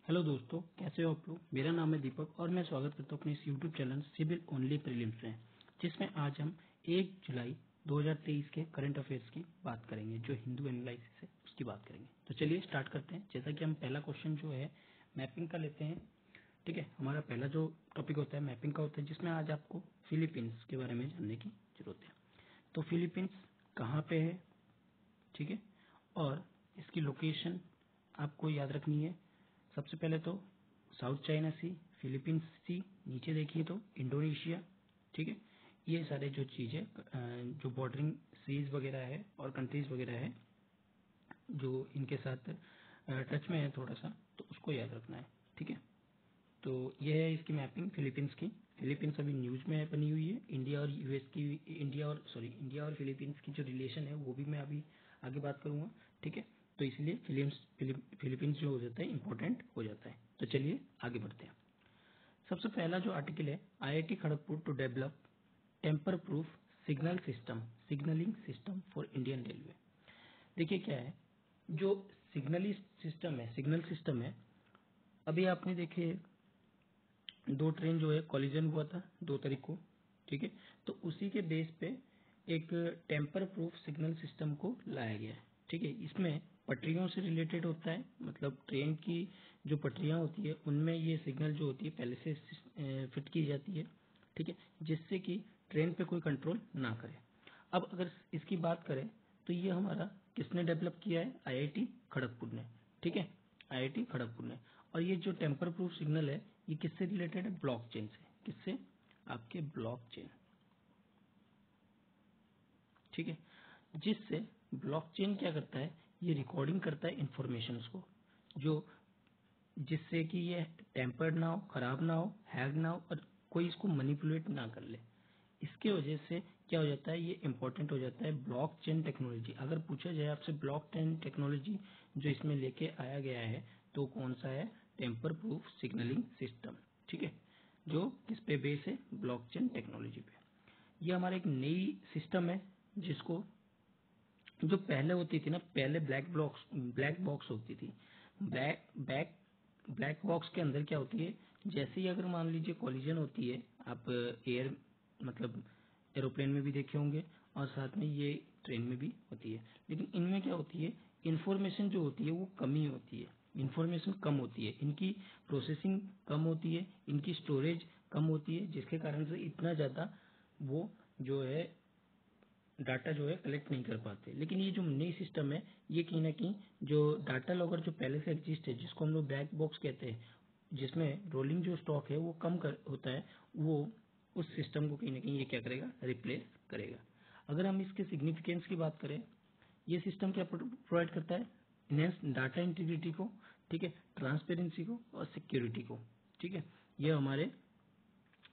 Hello दोस्तों, कैसे हो आप लोग। मेरा नाम है दीपक और मैं स्वागत करता हूँ अपने इस YouTube channel civil only prelims में, जिसमें आज हम 1 जुलाई 2023 के करंट अफेयर्स की बात करेंगे। जो हिंदू एनालिसिस है उसकी बात करेंगे। तो चलिए स्टार्ट करते हैं। जैसा कि हम पहला क्वेश्चन जो है मैपिंग का लेते हैं। ठीक है, हमारा पहला जो टॉपिक होता है मैपिंग का होता है, जिसमें आज आपको फिलीपींस के बारे में जानने की जरूरत है। तो फिलीपींस कहाँ पे है, ठीक है, और इसकी लोकेशन आपको याद रखनी है। सबसे पहले तो साउथ चाइना सी, फिलीपींस सी, नीचे देखिए तो इंडोनेशिया, ठीक है। ये सारे जो चीज़ है जो बॉर्डरिंग सीज वगैरह है और कंट्रीज वगैरह है जो इनके साथ टच में है थोड़ा सा, तो उसको याद रखना है, ठीक है। तो ये है इसकी मैपिंग फिलीपींस की। फिलीपींस अभी न्यूज में बनी हुई है। इंडिया और यूएस की, इंडिया और फिलीपींस की जो रिलेशन है वो भी मैं अभी आगे बात करूंगा, ठीक है। तो इसलिए फिलीपींस जो हो जाता है इंपॉर्टेंट हो जाता है। तो चलिए आगे बढ़ते हैं। सबसे पहला जो आर्टिकल है, IIT Kharagpur to develop tamper proof signalling system for Indian railway. देखिए क्या है, जो सिग्नल सिस्टम है, अभी आपने देखे 2 ट्रेन जो है कॉलिजन हुआ था 2 तारीख को, ठीक है। तो उसी के बेस पे एक टेम्पर प्रूफ सिग्नल सिस्टम को लाया गया है, ठीक है। इसमें पटरियों से रिलेटेड होता है, मतलब ट्रेन की जो पटरियां होती है उनमें ये सिग्नल जो होती है पहले से फिट की जाती है, ठीक है, जिससे कि ट्रेन पे कोई कंट्रोल ना करे। अब अगर इसकी बात करें तो ये हमारा किसने डेवलप किया है, आईआईटी खड़गपुर ने, ठीक है, आईआईटी खड़गपुर ने। और ये जो टेम्पर प्रूफ सिग्नल है ये किससे रिलेटेड है, ब्लॉकचेन से। किससे, आपके ब्लॉकचेन, ठीक है। जिससे ब्लॉकचेन क्या करता है, ये रिकॉर्डिंग करता है इंफॉर्मेशन को, जो जिससे कि ये टेम्पर्ड ना हो, खराब ना हो, हैक ना हो और कोई इसको मैनिपुलेट ना कर ले। इसके वजह से क्या हो जाता है, ये इंपॉर्टेंट हो जाता है ब्लॉकचेन टेक्नोलॉजी। अगर पूछा जाए आपसे ब्लॉकचेन टेक्नोलॉजी जो इसमें लेके आया गया है तो कौन सा है, टेम्पर प्रूफ सिग्नलिंग सिस्टम, ठीक है, जो किस पे बेस है, ब्लॉकचेन टेक्नोलॉजी पे। ये हमारा एक नई सिस्टम है जिसको, जो पहले होती थी ना, पहले ब्लैक बॉक्स होती थी। ब्लैक बॉक्स के अंदर क्या होती है, जैसे ही अगर मान लीजिए कॉलिजन होती है, आप एयर मतलब एरोप्लेन में भी देखे होंगे और साथ में ये ट्रेन में भी होती है, लेकिन इनमें क्या होती है, इन्फॉर्मेशन जो होती है वो कमी होती है, इन्फॉर्मेशन कम होती है, इनकी प्रोसेसिंग कम होती है, इनकी स्टोरेज कम होती है, जिसके कारण से इतना ज़्यादा वो जो है डाटा जो है कलेक्ट नहीं कर पाते। लेकिन ये जो नई सिस्टम है ये कहीं ना कहीं जो डाटा लॉगर जो पहले से एग्जिस्ट है, जिसको हम लोग ब्लैक बॉक्स कहते हैं, जिसमें रोलिंग जो स्टॉक है वो कम होता है, वो उस सिस्टम को कहीं ना कहीं ये क्या करेगा, रिप्लेस करेगा। अगर हम इसके सिग्निफिकेंस की बात करें, ये सिस्टम क्या प्रोवाइड करता है, इनहेंस डाटा इंटीग्रिटी को, ठीक है, ट्रांसपेरेंसी को और सिक्योरिटी को, ठीक है। ये हमारे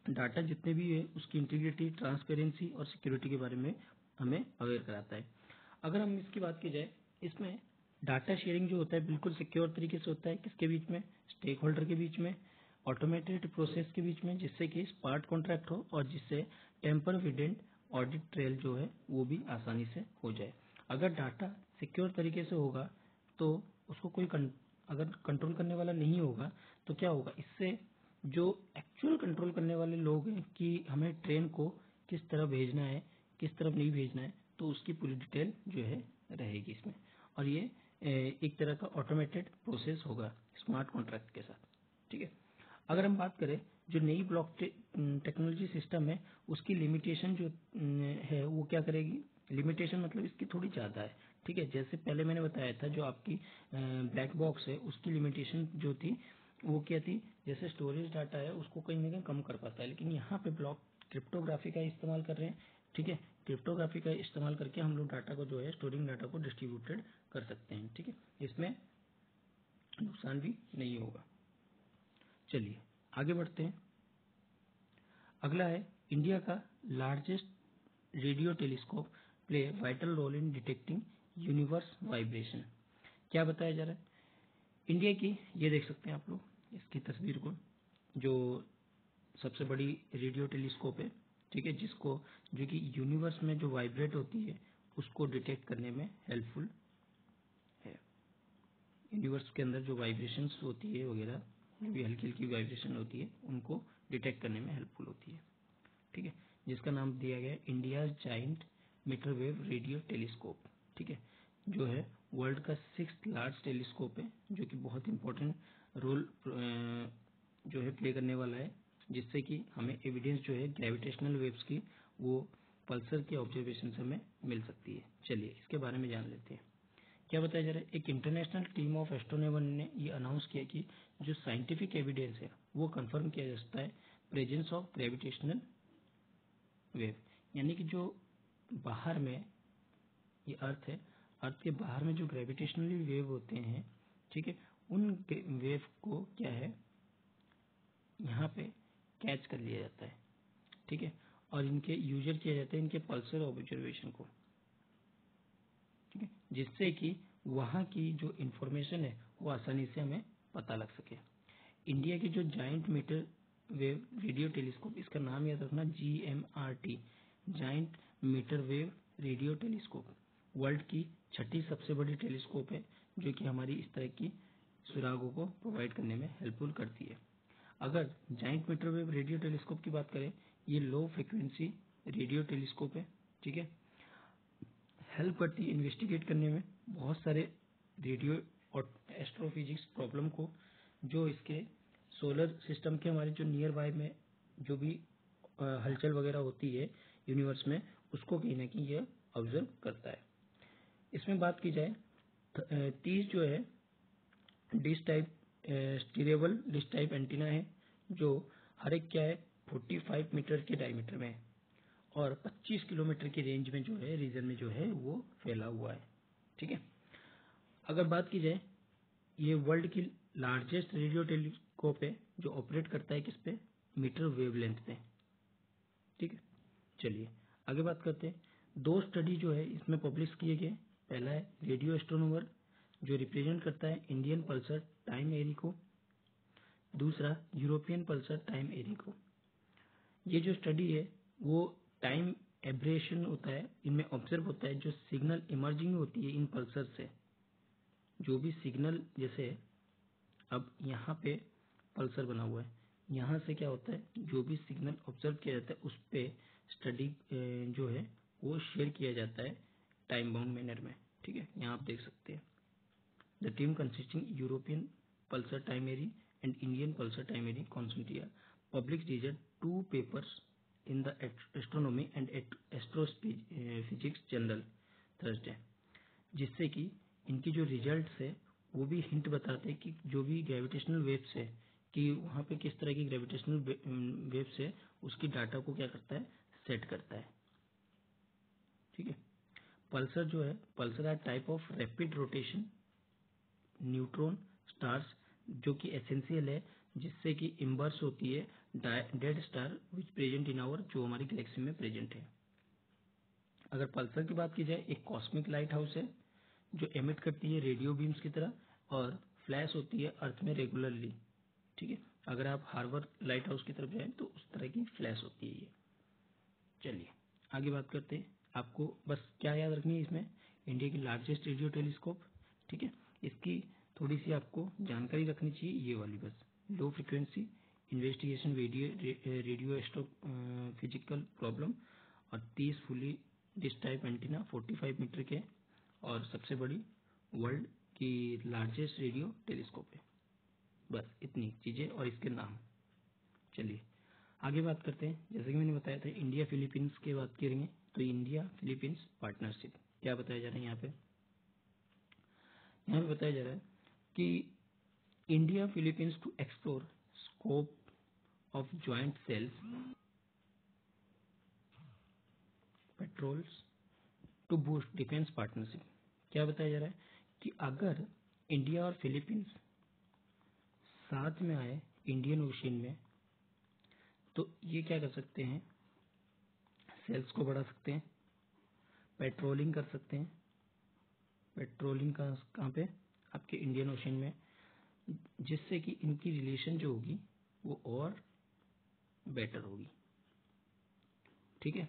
डाटा जितने भी है उसकी इंटीग्रिटी, ट्रांसपेरेंसी और सिक्योरिटी के बारे में हमें अवेयर कराता है। अगर हम इसकी बात की जाए, इसमें डाटा शेयरिंग जो होता है बिल्कुल सिक्योर तरीके से होता है, किसके बीच में, स्टेक होल्डर के बीच में, ऑटोमेटेड प्रोसेस के बीच में, जिससे कि स्मार्ट कॉन्ट्रैक्ट हो और जिससे टेम्पर विडेंट ऑडिट ट्रेल जो है वो भी आसानी से हो जाए। अगर डाटा सिक्योर तरीके से होगा तो उसको कोई अगर कंट्रोल करने वाला नहीं होगा तो क्या होगा, इससे जो एक्चुअल कंट्रोल करने वाले लोग हैं कि हमें ट्रेन को किस तरह भेजना है, किस तरफ नहीं भेजना है, तो उसकी पूरी डिटेल जो है रहेगी इसमें। और ये एक तरह का ऑटोमेटेड प्रोसेस होगा स्मार्ट कॉन्ट्रैक्ट के साथ, ठीक है। अगर हम बात करें जो नई ब्लॉक टेक्नोलॉजी सिस्टम है उसकी लिमिटेशन जो है वो क्या करेगी, लिमिटेशन मतलब इसकी थोड़ी ज़्यादा है, ठीक है। जैसे पहले मैंने बताया था जो आपकी ब्लैक बॉक्स है उसकी लिमिटेशन जो थी वो क्या थी, जैसे स्टोरेज डाटा है उसको कहीं ना कहीं कम कर पाता है, लेकिन यहाँ पे ब्लॉक क्रिप्टोग्राफी का इस्तेमाल कर रहे हैं, ठीक है। क्रिप्टोग्राफी का इस्तेमाल करके हम लोग डाटा को जो है, स्टोरिंग डाटा को डिस्ट्रीब्यूटेड कर सकते हैं, ठीक है। इसमें नुकसान भी नहीं होगा। चलिए आगे बढ़ते हैं। अगला है इंडिया का largest radio telescope play vital role in detecting universe vibration. क्या बताया जा रहा है, इंडिया की, ये देख सकते हैं आप लोग इसकी तस्वीर को, जो सबसे बड़ी रेडियो टेलीस्कोप है, ठीक है, जिसको जो कि यूनिवर्स में जो वाइब्रेट होती है उसको डिटेक्ट करने में हेल्पफुल है। यूनिवर्स के अंदर जो वाइब्रेशंस होती है वगैरह, जो भी हल्की हल्की वाइब्रेशन होती है, उनको डिटेक्ट करने में हेल्पफुल होती है। ठीक है, जिसका नाम दिया गया है India giant metre wave radio telescope. ठीक है, जो है वर्ल्ड का 6th लार्ज टेलीस्कोप है, जो कि बहुत इंपॉर्टेंट रोल जो है प्ले करने वाला है, जिससे कि हमें एविडेंस जो है ग्रेविटेशनल वेव्स की वो पल्सर के ऑब्जर्वेशन से हमें मिल सकती है। चलिए इसके बारे में जान लेते हैं। क्या बताया जा रहा है, एक इंटरनेशनल टीम ऑफ एस्ट्रोनॉमर ने ये अनाउंस किया कि जो साइंटिफिक एविडेंस है वो कंफर्म किया जा सकता है प्रेजेंस ऑफ ग्रेविटेशनल वेव, यानी कि जो बाहर में ये अर्थ है, अर्थ के बाहर में जो ग्रेविटेशनल वेव होते हैं, ठीक है, उन वेव को क्या है यहाँ पे कैच कर लिया जाता है। ठीक है, और इनके यूजर किया जाता है इनके पल्सर ऑब्जर्वेशन को। ठीक है, जिससे कि वहाँ की जो इंफॉर्मेशन है वो आसानी से हमें पता लग सके। इंडिया की जो giant metre wave radio telescope, इसका नाम याद रखना GMRT, giant metre wave radio telescope, world की 6ठी सबसे बड़ी टेलीस्कोप है, जो कि हमारी इस तरह की सुरागों को प्रोवाइड करने में हेल्पफुल करती है। अगर giant metre wave radio telescope की बात करें, ये लो फ्रिक्वेंसी रेडियो टेलीस्कोप है। ठीक है, हेल्प करती है इन्वेस्टिगेट करने में बहुत सारे रेडियो और एस्ट्रोफिजिक्स प्रॉब्लम को, जो इसके सोलर सिस्टम के हमारे जो नियर बाय में जो भी हलचल वगैरह होती है यूनिवर्स में, उसको कहीं ना कहीं यह ऑब्जर्व करता है। इसमें बात की जाए 30 जो है dish type steerable dish type antenna है, जो हर एक क्या है 45 मीटर के डायमीटर में है और 25 किलोमीटर की रेंज में जो है रीजन में जो है वो फैला हुआ है। ठीक है, अगर बात की जाए, ये वर्ल्ड की लार्जेस्ट रेडियो टेलीस्कोप है, जो ऑपरेट करता है किस पे, मीटर वेवलेंथ पे। ठीक है, चलिए आगे बात करते हैं। 2 स्टडी जो है इसमें पब्लिश किए गए। पहला है रेडियो एस्ट्रोनोमर, जो रिप्रेजेंट करता है इंडियन पल्सर टाइम एरी को, दूसरा यूरोपियन पल्सर टाइम एरी को। ये जो स्टडी है वो टाइम एब्रेशन होता है इनमें ऑब्जर्व होता है, जो सिग्नल इमर्जिंग होती है इन पल्सर से, जो भी सिग्नल, जैसे अब यहाँ पे पल्सर बना हुआ है, यहाँ से क्या होता है जो भी सिग्नल ऑब्जर्व किया जाता है उस पे स्टडी जो है वो शेयर किया जाता है टाइम बाउंड मैनर में। ठीक है, यहाँ आप देख सकते हैं the team consisting European pulsar time array and Indian pulsar time array consortia public result 2 papers in the astronomy and astrophysics journal Thursday, जिससे कि इनकी जो रिजल्ट्स है वो भी हिंट बताते हैं कि जो भी ग्रेविटेशनल वेव्स है कि वहाँ पे किस तरह की ग्रेविटेशनल वेव्स है, उसकी डाटा को क्या करता है, सेट करता है। ठीक है, पल्सर जो है, pulsar are type of rapid rotation neutron stars, जो कि एसेंशियल है, जिससे कि इम्बर्स होती है dead star which present in our, जो हमारी गैलेक्सी में प्रेजेंट है। अगर पल्सर की बात की जाए, एक कॉस्मिक लाइट हाउस है जो एमिट करती है रेडियो बीम्स की तरह और फ्लैश होती है अर्थ में रेगुलरली। ठीक है, अगर आप हार्बर लाइट हाउस की तरफ जाएं तो उस तरह की फ्लैश होती है ये। चलिए आगे बात करते हैं। आपको बस क्या याद रखनी है इसमें, इंडिया की लार्जेस्ट रेडियो टेलीस्कोप। ठीक है, इसकी थोड़ी सी आपको जानकारी रखनी चाहिए, ये वाली बस, low frequency investigation radio astro physical problem, और 30 fully dish type antenna 45 metre के, और सबसे बड़ी वर्ल्ड की लार्जेस्ट रेडियो टेलीस्कोप है। बस इतनी चीजें और इसके नाम। चलिए आगे बात करते हैं। जैसे कि मैंने बताया था इंडिया फिलीपींस की बात करेंगे, तो इंडिया फिलीपींस पार्टनरशिप क्या बताया जा रहा है यहाँ पे, बताया जा रहा है कि India Philippines to explore scope of joint sails patrols to boost defence partnership. क्या बताया जा रहा है कि अगर इंडिया और फिलीपींस साथ में आए इंडियन ओशियन में, तो ये क्या कर सकते हैं, सेल्स को बढ़ा सकते हैं, पेट्रोलिंग कर सकते हैं। पेट्रोलिंग का कहाँ पे, आपके इंडियन ओशन में, जिससे कि इनकी रिलेशन जो होगी वो और बेटर होगी। ठीक है,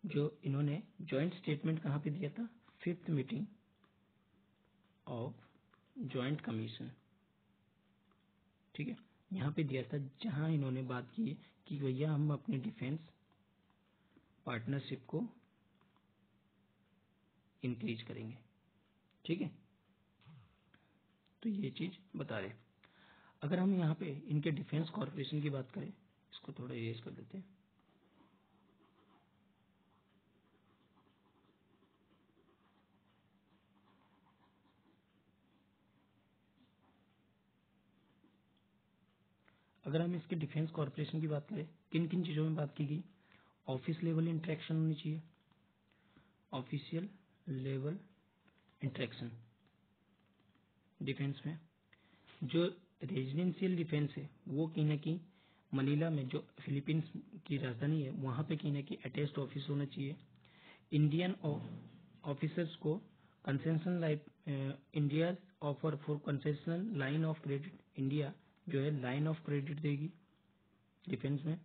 जो इन्होंने जॉइंट स्टेटमेंट कहाँ पे दिया था, 5th meeting of joint commission, ठीक है, यहाँ पे दिया था जहां इन्होंने बात की कि भैया हम अपने डिफेंस पार्टनरशिप को इंक्रीज करेंगे, ठीक है। तो ये चीज बता रहे। अगर हम यहाँ पे इनके डिफेंस कॉर्पोरेशन की बात करें, इसको थोड़ा इरेज कर देते हैं। अगर हम इसके डिफेंस कॉर्पोरेशन की बात करें, किन किन चीजों में बात की गई? ऑफिस लेवल इंटरेक्शन होनी चाहिए, ऑफिशियल लेवल इंटरेक्शन डिफेंस में। जो रेजिडेंशियल डिफेंस है वो कहीं ना कहीं मनीला में, जो फिलीपींस की राजधानी है, वहां पे कहीं ना कहीं अटैच्ड ऑफिस होना चाहिए। इंडियन ऑफिसर्स को concession life India offer for concessional line of credit, India जो है लाइन ऑफ क्रेडिट देगी डिफेंस में।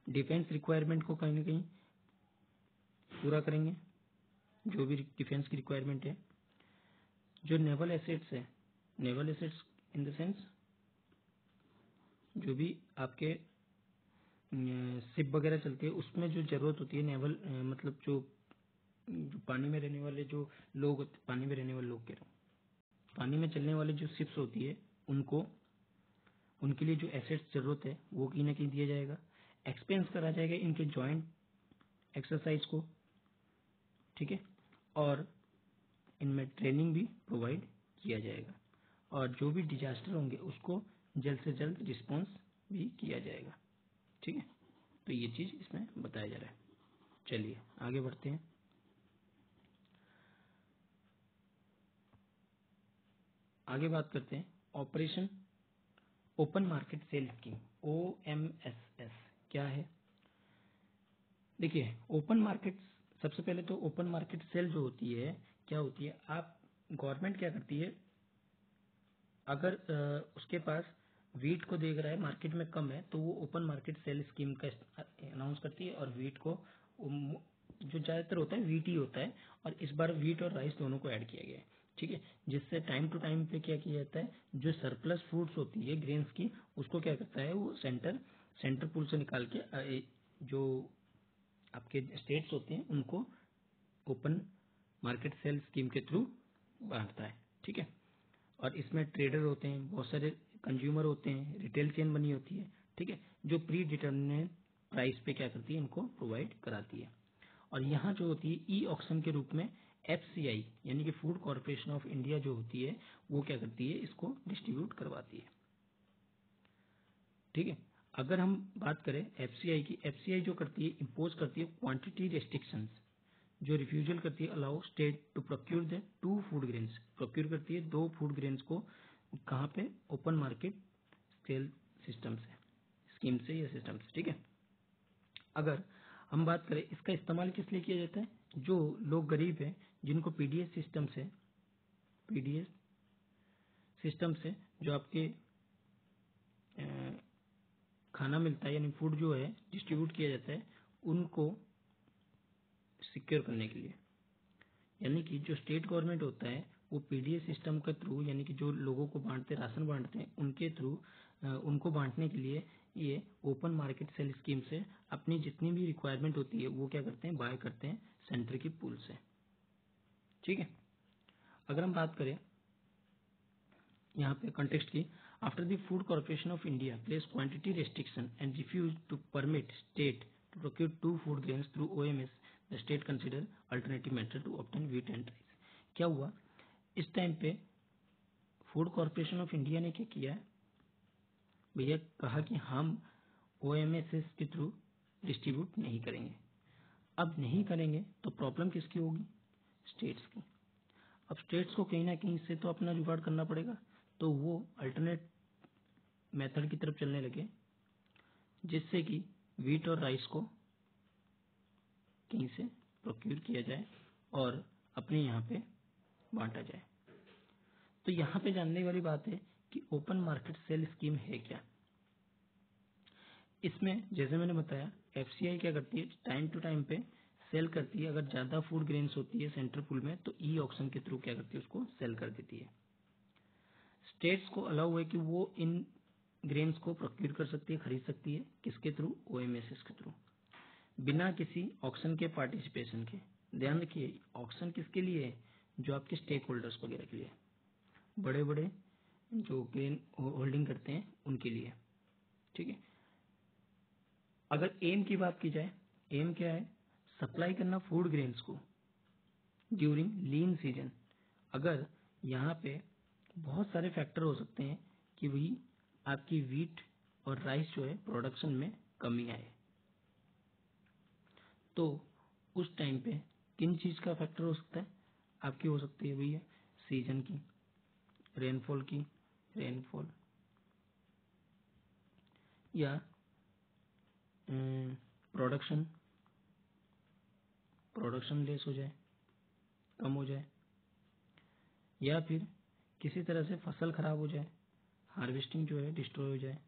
डिफेंस रिक्वायरमेंट को कहीं ना कहीं पूरा करेंगे, जो भी डिफेंस की रिक्वायरमेंट है। जो नेवल एसेट्स है, naval assets in the sense जो भी आपके शिप वगैरह चलती है उसमें जो जरूरत होती है नेवल, मतलब जो पानी में रहने वाले जो लोग, पानी में रहने वाले लोग कह रहा हूँ, पानी में चलने वाले जो शिप्स होती है उनको, उनके लिए जो एसेट्स जरूरत है वो कहीं ना कहीं दिया जाएगा। एक्सपेंस करा जाएगा इनके जॉइंट एक्सरसाइज को, ठीक है, और इनमें ट्रेनिंग भी प्रोवाइड किया जाएगा, और जो भी डिजास्टर होंगे उसको जल्द से जल्द रिस्पॉन्स भी किया जाएगा, ठीक है। तो ये चीज इसमें बताया जा रहा है। चलिए आगे बढ़ते हैं। आगे बात करते हैं operation open market sale scheme, OMSS क्या है। देखिए ओपन मार्केट, सबसे पहले तो ओपन मार्केट सेल जो होती है क्या होती है, आप गवर्नमेंट क्या करती है, अगर उसके पास वीट को देख रहा है मार्केट में कम है तो वो ओपन मार्केट सेल स्कीम का अनाउंस करती है, और वीट को जो ज्यादातर होता है वीट ही होता है, और इस बार वीट और राइस दोनों को ऐड किया गया है, ठीक है। जिससे टाइम टू टाइम पे क्या किया जाता है, जो सरप्लस फ्रूट्स होती है ग्रेन्स की, उसको क्या करता है वो सेंटर पूल से निकाल के जो आपके स्टेट्स होते हैं उनको ओपन मार्केट सेल स्कीम के थ्रू बांटता है, ठीक है। और इसमें ट्रेडर होते हैं, बहुत सारे कंज्यूमर होते हैं, रिटेल चेन बनी होती है, ठीक है, जो प्री डिटर्मिनेट प्राइस पे क्या करती है, इनको प्रोवाइड कराती है। और यहाँ जो होती है ई ऑक्शन के रूप में FCI यानी कि फूड कॉर्पोरेशन ऑफ इंडिया जो होती है वो क्या करती है, इसको डिस्ट्रीब्यूट करवाती है, ठीक है। अगर हम बात करें FCI की, FCI जो करती है इम्पोज करती है क्वांटिटी रेस्ट्रिक्शंस, जो रिफ्यूजल करती है allow state to procure the 2 food grains, procure करती है 2 फूड ग्रेन्स को, कहाँ पे, ओपन मार्केट सेल सिस्टम से, स्कीम से या सिस्टम से, ठीक है। अगर हम बात करें इसका इस्तेमाल किस लिए किया जाता है, जो लोग गरीब हैं जिनको पीडीएस सिस्टम से जो आपके खाना मिलता है यानी फूड जो है डिस्ट्रीब्यूट किया जाता है, उनको सिक्योर करने के लिए, यानी कि जो स्टेट गवर्नमेंट होता है वो पीडीएस सिस्टम के थ्रू, यानी कि जो लोगों को बांटते, राशन बांटते हैं, उनके थ्रू उनको बांटने के लिए ये ओपन मार्केट सेल स्कीम से अपनी जितनी भी रिक्वायरमेंट होती है वो क्या करते हैं, बाय करते हैं सेंटर की पूल से, ठीक है। अगर हम बात करें यहाँ पे कंटेक्स्ट की, after the food corporation of India place quantity restriction and refuse to permit state to procure 2 food grains through OMS, the state consider alternative method to obtain wheat and rice. क्या हुआ इस time पे, food corporation of India ने क्या किया, भैया कहा कि हम OMSS के थ्रू डिस्ट्रीब्यूट नहीं करेंगे। अब नहीं करेंगे तो प्रॉब्लम किसकी होगी, स्टेट्स की। अब स्टेट्स को कहीं ना कहीं से तो अपना जुगाड़ करना पड़ेगा, तो वो अल्टरनेट मेथड की तरफ चलने लगे, जिससे कि वीट और राइस को कहीं से प्रोक्यूर किया जाए और अपने यहाँ पे बांटा जाए। तो यहाँ पे जानने वाली बात है कि ओपन मार्केट सेल स्कीम है क्या। इसमें जैसे मैंने बताया FCI क्या करती है, टाइम टू टाइम पे सेल करती है। अगर ज़्यादा फूड ग्रेन्स होती है सेंट्रल पूल में तो ई ऑक्शन के थ्रू क्या करती है, उसको सेल कर देती है। स्टेट्स को अलाउ है कि वो इन ग्रेन्स को प्रोक्यूर कर सकती है, खरीद सकती है, किसके थ्रू, ओएमएसएस के थ्रू, बिना किसी ऑक्शन के पार्टिसिपेशन के। ध्यान रखिए ऑक्शन किसके लिए है, जो आपके स्टेक होल्डर्स वगैरह के लिए, बड़े बड़े जो ग्रेन होल्डिंग करते हैं उनके लिए। ठीक है, अगर एम की बात की जाए, एम क्या है, सप्लाई करना फूड ग्रेन्स को ड्यूरिंग लीन सीजन। अगर यहाँ पे बहुत सारे फैक्टर हो सकते हैं कि वही आपकी वीट और राइस जो है प्रोडक्शन में कमी आए, तो उस टाइम पे किन चीज का फैक्टर हो सकता है, आपकी हो सकती है भैया सीजन की, रेनफॉल की, रेनफॉल, या प्रोडक्शन प्रोडक्शन लेस हो जाए, कम हो जाए, या फिर किसी तरह से फसल खराब हो जाए, हार्वेस्टिंग जो है डिस्ट्रॉय हो जाए।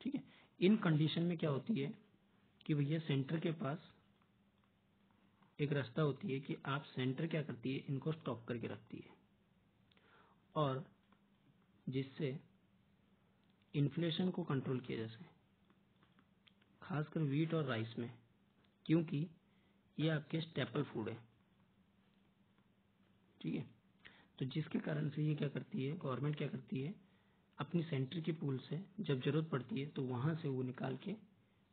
ठीक है, इन कंडीशन में क्या होती है कि भैया सेंटर के पास एक रास्ता होती है कि आप सेंटर क्या करती है, इनको स्टॉक करके रखती है, और जिससे इन्फ्लेशन को कंट्रोल किया जा सके, खासकर वीट और राइस में, क्योंकि ये आपके स्टेपल फूड है। ठीक है, तो जिसके कारण से ये क्या करती है, गवर्नमेंट क्या करती है, अपनी सेंटर की पूल से जब जरूरत पड़ती है तो वहां से वो निकाल के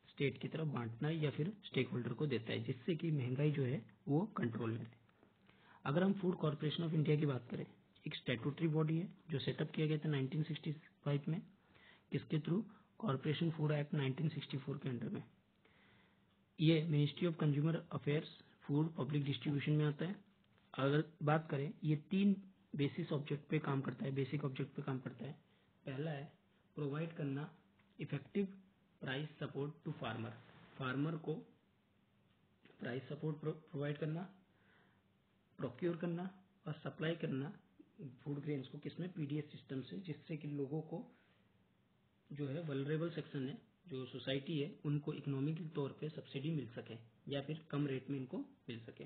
स्टेट की तरफ बांटना है या फिर स्टेक होल्डर को देता है, जिससे कि महंगाई जो है वो कंट्रोल में रहे। अगर हम फूड कॉर्पोरेशन ऑफ इंडिया की बात करें, एक स्टैट्यूटरी बॉडी है जो सेटअप किया गया था 1965 में, किसके थ्रू, कॉर्पोरेशन फूड एक्ट 1964 के अंडर में। ये ministry of consumer affairs, food public distribution में आता है। अगर बात करें, ये 3 बेसिस ऑब्जेक्ट पे काम करता है, बेसिक ऑब्जेक्ट पे काम करता है। पहला है प्रोवाइड करना effective price support to farmer, farmer को प्राइस सपोर्ट प्रोवाइड करना, प्रोक्योर करना और सप्लाई करना फूड ग्रेन्स को, किसमें, पीडीएस सिस्टम से, जिससे कि लोगों को जो है वल्नरेबल सेक्शन है, जो सोसाइटी है, उनको इकोनॉमिक तौर पे सब्सिडी मिल सके या फिर कम रेट में इनको मिल सके।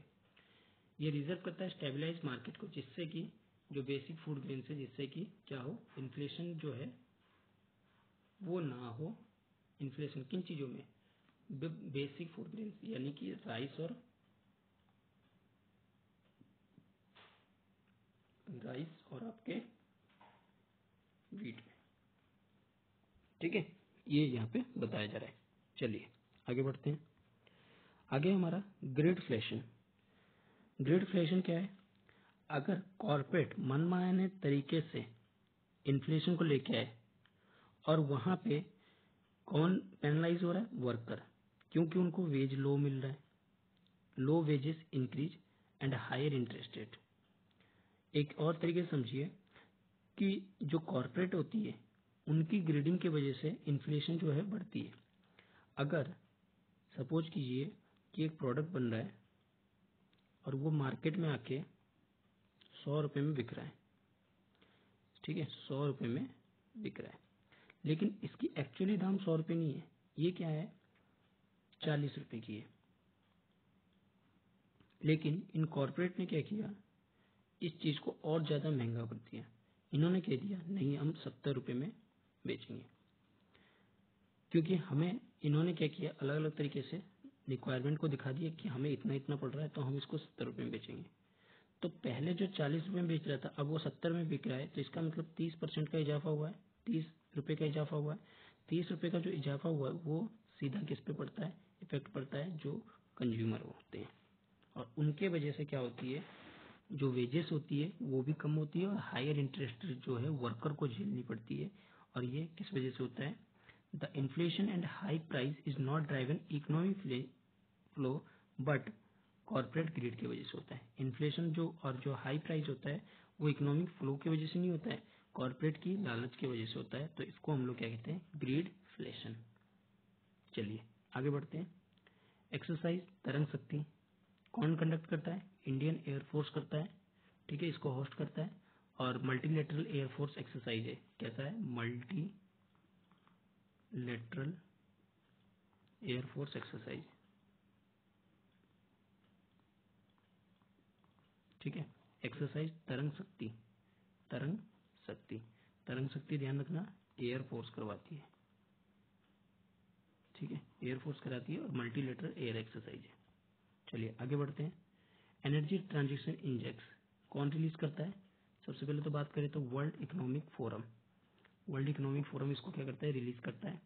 ये रिजर्व करता है स्टेबलाइज मार्केट को, जिससे कि जो बेसिक फूड ग्रेन्स है, जिससे कि क्या हो, इन्फ्लेशन जो है वो ना हो। इन्फ्लेशन किन चीजों में, बेसिक फूड ग्रेन्स यानी कि राइस और आपके वीट में। ठीक है, ये यहाँ पे बताया जा रहा है। चलिए आगे बढ़ते हैं। आगे हमारा ग्रिडफ्लेशन। ग्रिडफ्लेशन क्या है, अगर कॉर्पोरेट मनमाने तरीके से इन्फ्लेशन को लेके आए और वहां पे कौन पेनलाइज हो रहा है, वर्कर, क्योंकि उनको वेज लो मिल रहा है, low wages increase and higher interest rate. एक और तरीके से समझिए कि जो कॉर्पोरेट होती है उनकी ग्रेडिंग की वजह से इन्फ्लेशन जो है बढ़ती है। अगर सपोज कीजिए कि एक प्रोडक्ट बन रहा है और वो मार्केट में आके 100 रुपए में बिक रहा है, ठीक है, 100 रुपए में बिक रहा है, लेकिन इसकी एक्चुअली दाम 100 रुपए नहीं है, ये क्या है, 40 रुपए की है। लेकिन इन कॉर्पोरेट ने क्या किया, इस चीज को और ज्यादा महंगा कर दिया। इन्होंने कह दिया नहीं, हम 70 रुपए में बेचेंगे, क्योंकि हमें, इन्होंने क्या किया, अलग अलग तरीके से रिक्वायरमेंट को दिखा दिया कि हमें इतना इतना पड़ रहा है तो हम इसको 70 रुपए में बेचेंगे। तो पहले जो 40 रुपए में बेच रहा था अब वो 70 में बिक रहा है, तो इसका मतलब 30% का इजाफा हुआ है, 30 रुपए का इजाफा हुआ है। 30 रुपए का जो इजाफा हुआ है वो सीधा किस पे पड़ता है, इफेक्ट पड़ता है जो कंज्यूमर होते हैं, और उनके वजह से क्या होती है, जो वेजेस होती है वो भी कम होती है और हायर इंटरेस्ट जो है वर्कर को झेलनी पड़ती है। और ये किस वजह से होता है, the inflation and high price is not driven economic flow but corporate grid की वजह से होता है। इन्फ्लेशन जो और जो हाई प्राइस होता है वो इकोनॉमिक फ्लो की वजह से नहीं होता है, कॉर्पोरेट की लालच की वजह से होता है। तो इसको हम लोग क्या कहते हैं, ग्रीडफ्लेशन। चलिए आगे बढ़ते हैं। एक्सरसाइज तरंग शक्ति कौन कंडक्ट करता है, इंडियन एयरफोर्स करता है, ठीक है, इसको होस्ट करता है। और मल्टीलेटरल एयरफोर्स एक्सरसाइज है, कैसा है, मल्टीलेटरल एयरफोर्स एक्सरसाइज। ठीक है। एक्सरसाइज तरंग शक्ति, तरंग शक्ति, तरंग शक्ति ध्यान रखना एयरफोर्स करवाती है, ठीक है, एयरफोर्स कराती है और मल्टीलेटरल एयर एक्सरसाइज है। चलिए आगे बढ़ते हैं। एनर्जी ट्रांजिशन इंडेक्स कौन रिलीज करता है? सबसे पहले तो बात करें तो world economic forum, world economic forum इसको क्या करता है? रिलीज करता है,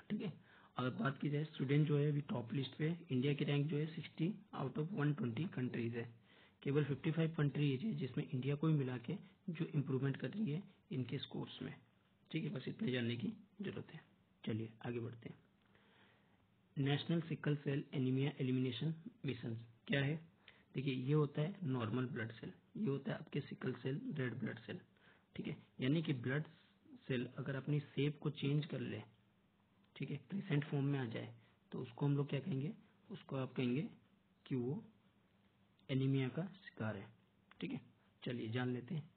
ठीक है। अगर बात की जाए स्टूडेंट जो है अभी टॉप लिस्ट पे, इंडिया की रैंक जो है 60 आउट ऑफ 120 कंट्रीज है। केवल 55 कंट्रीज है जिसमें इंडिया को भी मिला के जो इम्प्रूवमेंट कर रही है इनके स्कोर्स में, ठीक है। बस इतने जानने की जरूरत है। चलिए आगे बढ़ते हैं। National sickle cell anaemia elimination mission क्या है? देखिए ये होता है नॉर्मल ब्लड सेल, ये होता है आपके sickle cell red blood cell, ठीक है। यानी कि ब्लड सेल अगर अपनी शेप को चेंज कर ले, ठीक है, क्रिसेंट फॉर्म में आ जाए तो उसको हम लोग क्या कहेंगे? उसको आप कहेंगे कि वो एनीमिया का शिकार है, ठीक है। चलिए जान लेते हैं।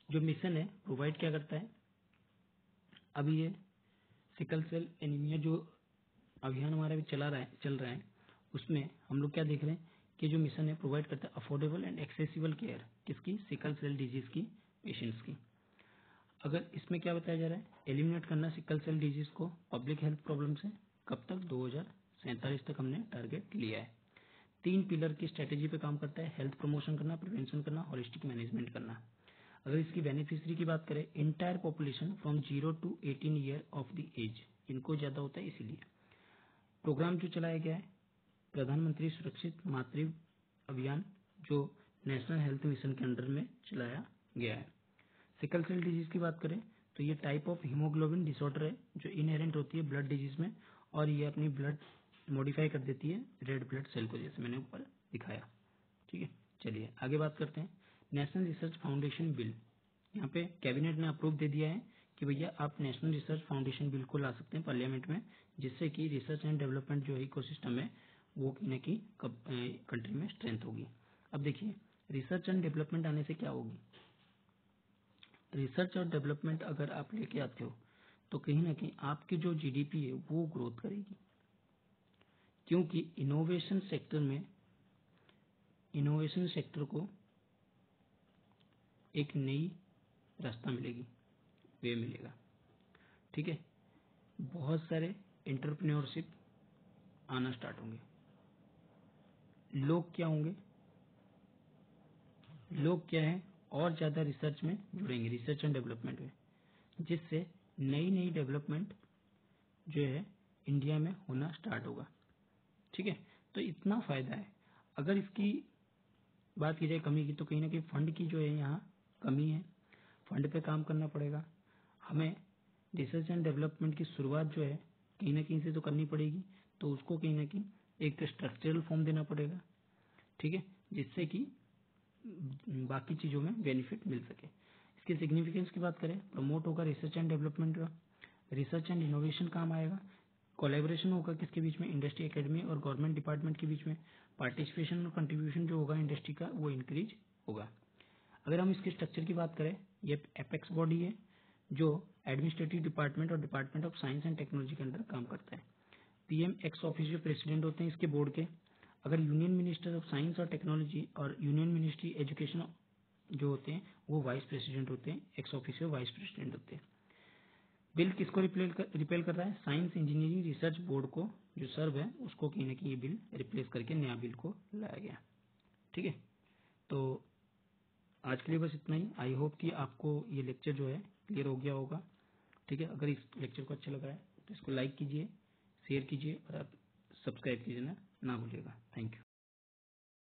जो मिशन है प्रोवाइड क्या करता है? अभी ये सिकल सेल एनीमिया जो अभियान हमारा भी चल रहा है उसमें हम लोग क्या देख रहे हैं कि जो मिशन है प्रोवाइड करता है अफोर्डेबल एंड एक्सेसिबल केयर, किसकी? सिकल सेल डिजीज की पेशेंट्स की। अगर इसमें क्या बताया जा रहा है? एलिमिनेट करना सिकल सेल डिजीज को पब्लिक हेल्थ प्रॉब्लम से, कब तक? 2047 तक हमने टारगेट लिया है। 3 पिलर की स्ट्रेटेजी पे काम करता है, हेल्थ प्रमोशन करना, प्रिवेंशन करना, होलिस्टिक मैनेजमेंट करना। अगर इसकी बेनिफिशियरी की बात करें, entire population from 0 to 18 year of the age, इनको ज्यादा होता है इसीलिए। प्रोग्राम जो चलाया गया है प्रधानमंत्री सुरक्षित मातृ अभियान, जो नेशनल हेल्थ मिशन के अंडर में चलाया गया है। सिकल सेल डिजीज की बात करें तो ये टाइप ऑफ हीमोग्लोबिन डिसऑर्डर है जो इनहेरेंट होती है ब्लड डिजीज में, और ये अपनी ब्लड मॉडिफाई कर देती है रेड ब्लड सेल को, जैसे मैंने ऊपर दिखाया, ठीक है। चलिए आगे बात करते हैं। नेशनल रिसर्च फाउंडेशन बिल, यहाँ पे कैबिनेट ने अप्रूव दे दिया है कि भैया आप नेशनल रिसर्च फाउंडेशन बिल को ला सकते हैं पार्लियामेंट में, जिससे कि रिसर्च एंड डेवलपमेंट जो इकोसिस्टम है वो कहीं ना कहीं कंट्री में स्ट्रेंथ होगी। अब देखिए रिसर्च एंड डेवलपमेंट आने से क्या होगी? रिसर्च और डेवलपमेंट अगर आप लेके आते हो तो कहीं ना कहीं आपकी जो जीडीपी है वो ग्रोथ करेगी, क्योंकि इनोवेशन सेक्टर को एक नई रास्ता मिलेगी, वे मिलेगा, ठीक है। बहुत सारे एंटरप्रेन्योरशिप आना स्टार्ट होंगे, लोग क्या होंगे? लोग क्या है और ज्यादा रिसर्च में जुड़ेंगे, रिसर्च एंड डेवलपमेंट में, जिससे नई नई डेवलपमेंट जो है इंडिया में होना स्टार्ट होगा, ठीक है। तो इतना फायदा है। अगर इसकी बात की जाए कमी की तो कहीं ना कहीं फंड की जो है यहाँ कमी है, फंड पे काम करना पड़ेगा हमें। रिसर्च एंड डेवलपमेंट की शुरुआत जो है कहीं ना कहीं से तो करनी पड़ेगी, तो उसको कहीं ना कहीं एक स्ट्रक्चरल फॉर्म देना पड़ेगा, ठीक है, जिससे कि बाकी चीजों में बेनिफिट मिल सके। इसके सिग्निफिकेंस की बात करें, प्रमोट होगा रिसर्च एंड डेवलपमेंट का, रिसर्च एंड इनोवेशन काम आएगा, कोलैबोरेशन होगा किसके बीच में? इंडस्ट्री एकेडमी और गवर्नमेंट डिपार्टमेंट के बीच में, पार्टिसिपेशन और कंट्रीब्यूशन जो होगा इंडस्ट्री का वो इंक्रीज होगा। अगर हम इसके स्ट्रक्चर की बात करें, ये एपेक्स बॉडी है जो एडमिनिस्ट्रेटिव डिपार्टमेंट और department of science and technology के अंदर काम करता है। पीएम एक्स ऑफिशियो प्रेसिडेंट होते हैं इसके बोर्ड के। अगर यूनियन मिनिस्टर ऑफ साइंस और टेक्नोलॉजी और यूनियन मिनिस्ट्री एजुकेशन जो होते हैं वो वाइस प्रेसिडेंट होते हैं, एक्स ऑफिशियो वाइस प्रेसिडेंट होते हैं। बिल किसको रिपेल कर रहा है? साइंस इंजीनियरिंग रिसर्च बोर्ड को जो सर्व है उसको कहीं ना कहीं ये बिल रिप्लेस करके नया बिल को लाया गया, ठीक है। तो आज के लिए बस इतना ही। आई होप कि आपको ये लेक्चर जो है क्लियर हो गया होगा, ठीक है। अगर इस लेक्चर को अच्छा लगा है तो इसको लाइक कीजिए, शेयर कीजिए और आप सब्सक्राइब कीजिए ना भूलिएगा। Thank you.